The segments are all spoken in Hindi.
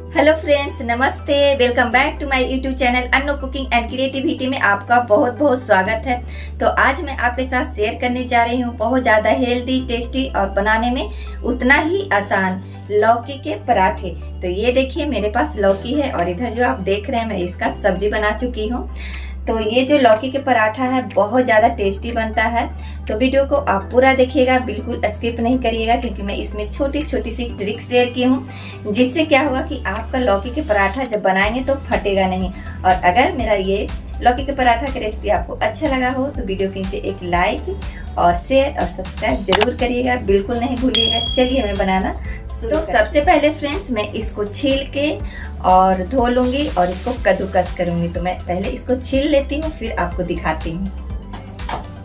हेलो फ्रेंड्स, नमस्ते। Welcome back to my YouTube channel Annu cooking and creativity में आपका बहुत बहुत स्वागत है। तो आज मैं आपके साथ शेयर करने जा रही हूँ बहुत ज़्यादा हेल्दी, टेस्टी और बनाने में उतना ही आसान लौकी के पराठे। तो ये देखिए, मेरे पास लौकी है और इधर जो आप देख रहे हैं मैं इसका सब्जी बना चुकी हूँ। तो ये जो लौकी के पराठा है बहुत ज़्यादा टेस्टी बनता है। तो वीडियो को आप पूरा देखिएगा, बिल्कुल स्किप नहीं करिएगा, क्योंकि मैं इसमें छोटी छोटी सी ट्रिक शेयर की हूँ, जिससे क्या होगा कि आपका लौकी के पराठा जब बनाएंगे तो फटेगा नहीं। और अगर मेरा ये लौकी के पराठा की रेसिपी आपको अच्छा लगा हो तो वीडियो के नीचे एक लाइक और शेयर और सब्सक्राइब जरूर करिएगा, बिल्कुल नहीं भूलिएगा। चलिए मैं बनाना तो सबसे पहले फ्रेंड्स मैं इसको छील के और धो लूँगी और इसको कद्दूकस करूँगी। तो मैं पहले इसको छील लेती हूँ, फिर आपको दिखाती हूँ।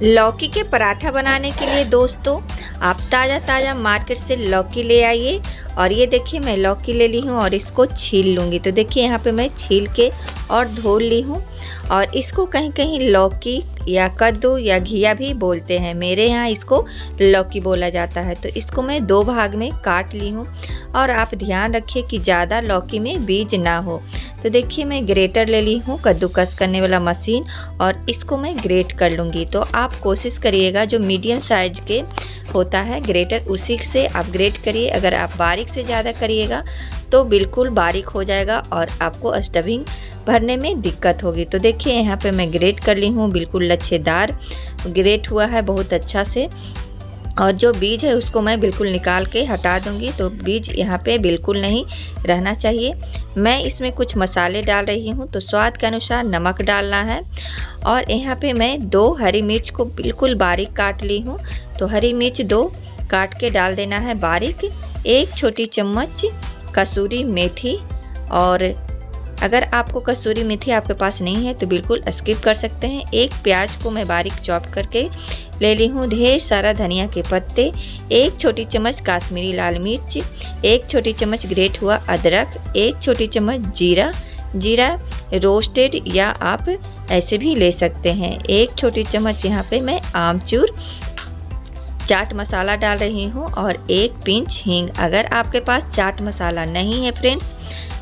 लौकी के पराठा बनाने के लिए दोस्तों आप ताज़ा मार्केट से लौकी ले आइए। और ये देखिए मैं लौकी ले ली हूँ और इसको छील लूँगी। तो देखिए यहाँ पे मैं छील के और धो ली हूँ। और इसको कहीं कहीं लौकी या कद्दू या घिया भी बोलते हैं, मेरे यहाँ इसको लौकी बोला जाता है। तो इसको मैं दो भाग में काट ली हूँ। और आप ध्यान रखिए कि ज़्यादा लौकी में बीज ना हो। तो देखिए मैं ग्रेटर ले ली हूँ, कद्दूकस करने वाला मशीन, और इसको मैं ग्रेट कर लूँगी। तो आप कोशिश करिएगा जो मीडियम साइज के होता है ग्रेटर, उसी से आप ग्रेट करिए। अगर आप बारीक से ज़्यादा करिएगा तो बिल्कुल बारीक हो जाएगा और आपको स्टफिंग भरने में दिक्कत होगी। तो देखिए यहाँ पे मैं ग्रेट कर ली हूँ, बिल्कुल लच्छेदार ग्रेट हुआ है बहुत अच्छा से। और जो बीज है उसको मैं बिल्कुल निकाल के हटा दूंगी। तो बीज यहाँ पे बिल्कुल नहीं रहना चाहिए। मैं इसमें कुछ मसाले डाल रही हूँ, तो स्वाद के अनुसार नमक डालना है। और यहाँ पे मैं 2 हरी मिर्च को बिल्कुल बारीक काट ली हूँ। तो हरी मिर्च 2 काट के डाल देना है बारीक। 1 छोटी चम्मच कसूरी मेथी, और अगर आपको कसूरी मेथी आपके पास नहीं है तो बिल्कुल स्किप कर सकते हैं। 1 प्याज को मैं बारीक चॉप करके ले ली हूँ। ढेर सारा धनिया के पत्ते, 1 छोटी चम्मच काश्मीरी लाल मिर्च, 1 छोटी चम्मच ग्रेट हुआ अदरक, 1 छोटी चम्मच जीरा रोस्टेड या आप ऐसे भी ले सकते हैं। 1 छोटी चम्मच यहाँ पे मैं आमचूर चाट मसाला डाल रही हूँ, और 1 पिंच हींग। अगर आपके पास चाट मसाला नहीं है फ्रेंड्स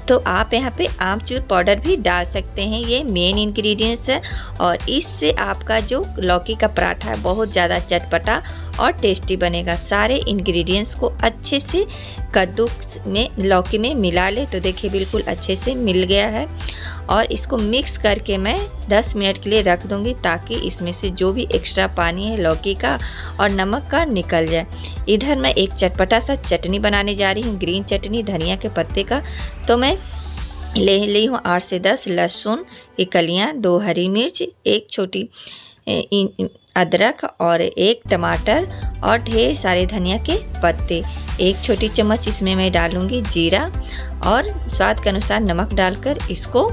तो आप यहाँ पे आमचूर पाउडर भी डाल सकते हैं। ये मेन इंग्रेडिएंट्स है और इससे आपका जो लौकी का पराठा है बहुत ज़्यादा चटपटा और टेस्टी बनेगा। सारे इंग्रेडिएंट्स को अच्छे से कद्दू में लौकी में मिला ले। तो देखिए बिल्कुल अच्छे से मिल गया है। और इसको मिक्स करके मैं 10 मिनट के लिए रख दूंगी, ताकि इसमें से जो भी एक्स्ट्रा पानी है लौकी का और नमक का निकल जाए। इधर मैं एक चटपटा सा चटनी बनाने जा रही हूँ, ग्रीन चटनी धनिया के पत्ते का। तो मैं ले ली हूँ 8 से 10 लहसुन की कलियाँ, 2 हरी मिर्च, 1 छोटी अदरक और 1 टमाटर और ढेर सारे धनिया के पत्ते। 1 छोटी चम्मच इसमें मैं डालूंगी जीरा, और स्वाद के अनुसार नमक डालकर इसको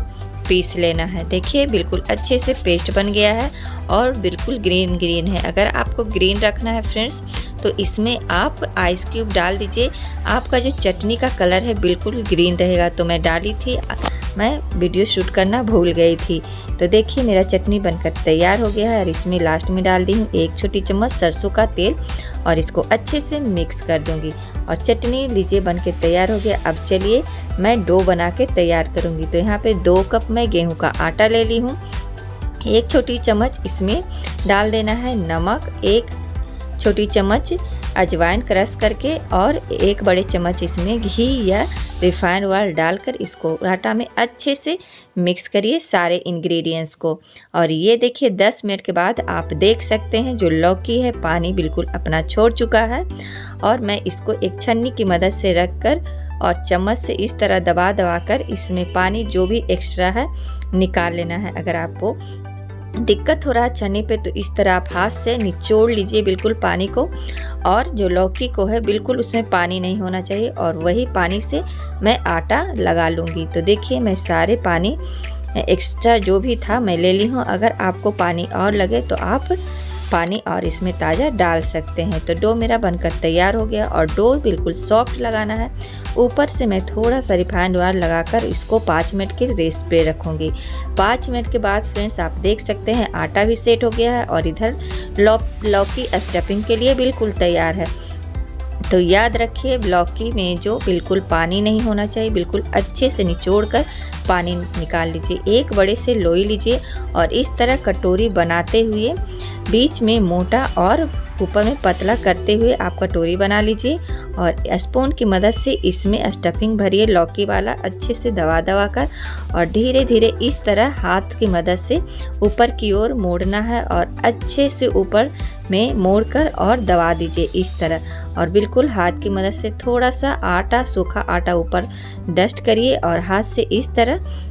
पीस लेना है। देखिए बिल्कुल अच्छे से पेस्ट बन गया है और बिल्कुल ग्रीन है। अगर आपको ग्रीन रखना है फ्रेंड्स तो इसमें आप आइस क्यूब डाल दीजिए, आपका जो चटनी का कलर है बिल्कुल ग्रीन रहेगा। तो मैं डाली थी, मैं वीडियो शूट करना भूल गई थी। तो देखिए मेरा चटनी बनकर तैयार हो गया है। और इसमें लास्ट में डाल दी हूँ 1 छोटी चम्मच सरसों का तेल, और इसको अच्छे से मिक्स कर दूंगी। और चटनी लीजिए बनके तैयार हो गया। अब चलिए मैं डो बना के तैयार करूंगी। तो यहाँ पे 2 कप मैं गेहूं का आटा ले ली हूँ। 1 छोटी चम्मच इसमें डाल देना है नमक, 1 छोटी चम्मच अजवाइन क्रश करके, और 1 बड़े चम्मच इसमें घी या रिफाइंड ऑयल डालकर इसको आटा में अच्छे से मिक्स करिए सारे इंग्रेडिएंट्स को। और ये देखिए 10 मिनट के बाद आप देख सकते हैं जो लौकी है पानी बिल्कुल अपना छोड़ चुका है। और मैं इसको एक छन्नी की मदद से रखकर और चम्मच से इस तरह दबा कर इसमें पानी जो भी एक्स्ट्रा है निकाल लेना है। अगर आपको दिक्कत हो रहा है छन्नी पे तो इस तरह आप हाथ से निचोड़ लीजिए बिल्कुल पानी को। और जो लौकी को है बिल्कुल उसमें पानी नहीं होना चाहिए, और वही पानी से मैं आटा लगा लूँगी। तो देखिए मैं सारे पानी एक्स्ट्रा जो भी था मैं ले ली हूँ। अगर आपको पानी और लगे तो आप पानी और इसमें ताज़ा डाल सकते हैं। तो डो मेरा बनकर तैयार हो गया, और डो बिल्कुल सॉफ्ट लगाना है। ऊपर से मैं थोड़ा सा रिफाइंड ऑयल लगाकर इसको 5 मिनट के रेस्ट पे रखूँगी। 5 मिनट के बाद फ्रेंड्स आप देख सकते हैं आटा भी सेट हो गया है, और इधर लौकी स्टफिंग के लिए बिल्कुल तैयार है। तो याद रखिए लौकी में जो बिल्कुल पानी नहीं होना चाहिए, बिल्कुल अच्छे से निचोड़ कर पानी निकाल लीजिए। एक बड़े से लोई लीजिए और इस तरह कटोरी बनाते हुए बीच में मोटा और ऊपर में पतला करते हुए आप कटोरी बना लीजिए और स्पून की मदद से इसमें स्टफिंग भरिए लौकी वाला, अच्छे से दबा दबा कर और धीरे धीरे इस तरह हाथ की मदद से ऊपर की ओर मोड़ना है और अच्छे से ऊपर में मोड़कर और दबा दीजिए इस तरह। और बिल्कुल हाथ की मदद से थोड़ा सा आटा, सूखा आटा ऊपर डस्ट करिए और हाथ से इस तरह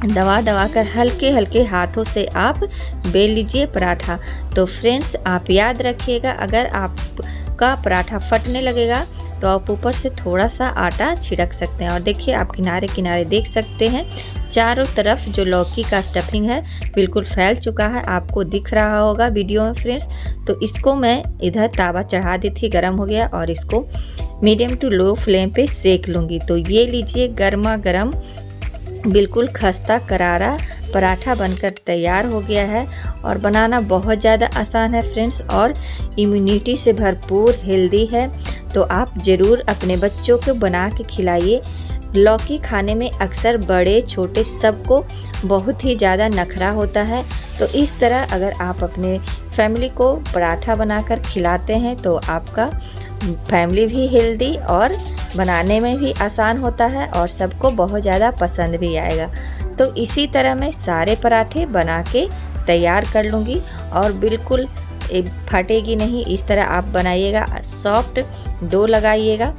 दबा दबा कर हल्के हल्के हाथों से आप बेल लीजिए पराठा। तो फ्रेंड्स आप याद रखिएगा, अगर आपका पराठा फटने लगेगा तो आप ऊपर से थोड़ा सा आटा छिड़क सकते हैं। और देखिए आप किनारे किनारे देख सकते हैं चारों तरफ जो लौकी का स्टफिंग है बिल्कुल फैल चुका है, आपको दिख रहा होगा वीडियो में फ्रेंड्स। तो इसको मैं इधर तावा चढ़ा दी थी, गर्म हो गया और इसको मीडियम टू लो फ्लेम पे सेक लूँगी। तो ये लीजिए गर्मा गर्म बिल्कुल खस्ता करारा पराठा बनकर तैयार हो गया है और बनाना बहुत ज़्यादा आसान है फ्रेंड्स और इम्यूनिटी से भरपूर हेल्दी है। तो आप ज़रूर अपने बच्चों को बना के खिलाइए। लौकी खाने में अक्सर बड़े छोटे सबको बहुत ही ज़्यादा नखरा होता है, तो इस तरह अगर आप अपने फैमिली को पराठा बनाकर खिलाते हैं तो आपका फैमिली भी हेल्दी और बनाने में भी आसान होता है और सबको बहुत ज़्यादा पसंद भी आएगा। तो इसी तरह मैं सारे पराठे बना के तैयार कर लूँगी और बिल्कुल फटेगी नहीं, इस तरह आप बनाइएगा, सॉफ्ट डो लगाइएगा।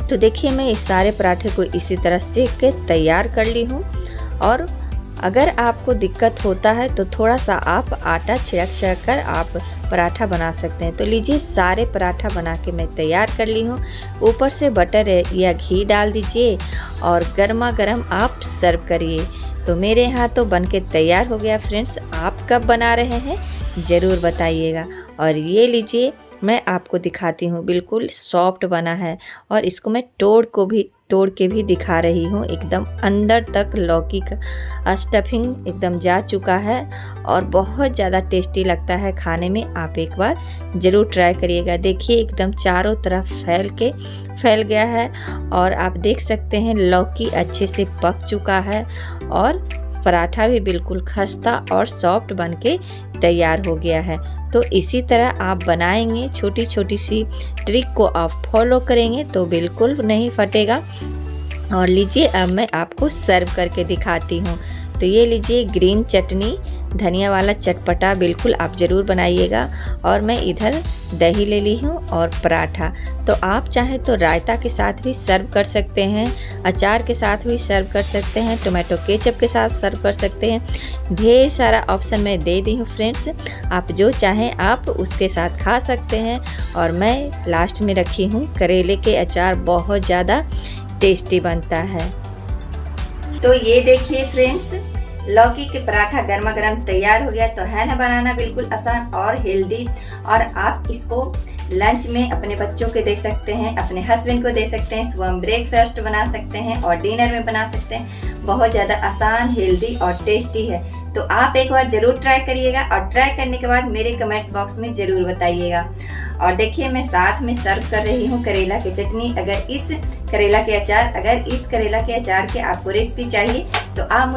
तो देखिए मैं इस सारे पराठे को इसी तरह सेक के तैयार कर ली हूँ। और अगर आपको दिक्कत होता है तो थोड़ा सा आप आटा छिड़क कर आप पराठा बना सकते हैं। तो लीजिए सारे पराठा बना के मैं तैयार कर ली हूँ। ऊपर से बटर या घी डाल दीजिए और गर्मा गर्म आप सर्व करिए। तो मेरे यहाँ तो बन के तैयार हो गया फ्रेंड्स, आप कब बना रहे हैं ज़रूर बताइएगा। और ये लीजिए मैं आपको दिखाती हूँ, बिल्कुल सॉफ्ट बना है और इसको मैं तोड़ के भी दिखा रही हूँ। एकदम अंदर तक लौकी का स्टफिंग एकदम जा चुका है और बहुत ज़्यादा टेस्टी लगता है खाने में। आप एक बार ज़रूर ट्राई करिएगा। देखिए एकदम चारों तरफ फैल गया है और आप देख सकते हैं लौकी अच्छे से पक चुका है और पराठा भी बिल्कुल खस्ता और सॉफ्ट बन के तैयार हो गया है। तो इसी तरह आप बनाएंगे, छोटी छोटी सी ट्रिक को आप फॉलो करेंगे तो बिल्कुल नहीं फटेगा। और लीजिए अब मैं आपको सर्व करके दिखाती हूँ। तो ये लीजिए ग्रीन चटनी, धनिया वाला चटपटा बिल्कुल आप ज़रूर बनाइएगा। और मैं इधर दही ले ली हूँ और पराठा। तो आप चाहें तो रायता के साथ भी सर्व कर सकते हैं, अचार के साथ भी सर्व कर सकते हैं, टोमेटो केचप के साथ सर्व कर सकते हैं। ढेर सारा ऑप्शन मैं दे दी हूँ फ्रेंड्स, आप जो चाहें आप उसके साथ खा सकते हैं। और मैं लास्ट में रखी हूँ करेले के अचार, बहुत ज़्यादा टेस्टी बनता है। तो ये देखिए फ्रेंड्स लौकी के पराठा गर्मा गर्म तैयार हो गया। तो है ना बनाना बिल्कुल आसान और हेल्दी। और आप इसको लंच में अपने बच्चों को दे सकते हैं, अपने हस्बैंड को दे सकते हैं, सुबह ब्रेकफास्ट बना सकते हैं और डिनर में बना सकते हैं। बहुत ज़्यादा आसान, हेल्दी और टेस्टी है। तो आप एक बार जरूर ट्राई करिएगा और ट्राई करने के बाद मेरे कमेंट्स बॉक्स में जरूर बताइएगा। और देखिए मैं साथ में सर्व कर रही हूँ करेला की चटनी। अगर इस करेला के अचार के आपको रेसिपी चाहिए तो आप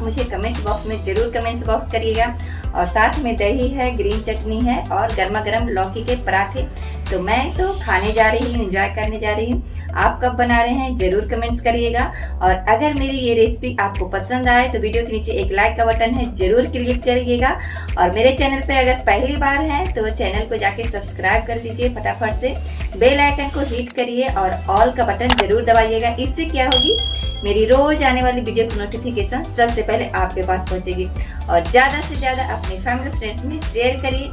मुझे कमेंट्स बॉक्स में जरूर कमेंट्स बॉक्स करिएगा। और साथ में दही है, ग्रीन चटनी है और गर्मा गर्म लौकी के पराठे। तो मैं तो खाने जा रही हूँ, एंजॉय करने जा रही हूँ। आप कब बना रहे हैं जरूर कमेंट्स करिएगा। और अगर मेरी ये रेसिपी आपको पसंद आए तो वीडियो के नीचे एक लाइक का बटन है, जरूर क्लिक करिएगा। और मेरे चैनल पे अगर पहली बार है तो चैनल को जाके सब्सक्राइब कर लीजिए फटाफट से, बेल आइकन को हिट करिए और ऑल का बटन जरूर दबाइएगा। इससे क्या होगी, मेरी रोज आने वाली वीडियो की नोटिफिकेशन सबसे पहले आपके पास पहुंचेगी। और ज़्यादा से ज़्यादा अपने फैमिली फ्रेंड्स में शेयर करिए।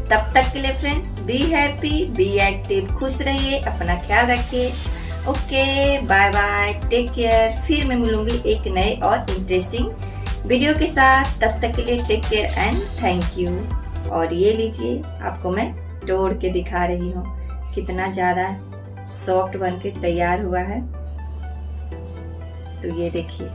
तब तक के लिए friends be happy, be active, खुश रहिए, अपना ख्याल रखिए। Okay bye bye, take care. फिर मैं मिलूंगी एक नए और इंटरेस्टिंग वीडियो के साथ। तब तक के लिए take care and thank you. और ये लीजिए आपको मैं तोड़ के दिखा रही हूँ, कितना ज़्यादा सॉफ्ट बन के तैयार हुआ है। तो ये देखिए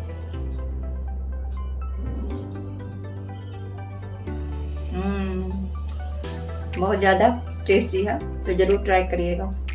बहुत ज़्यादा टेस्टी है, तो जरूर ट्राई करिएगा।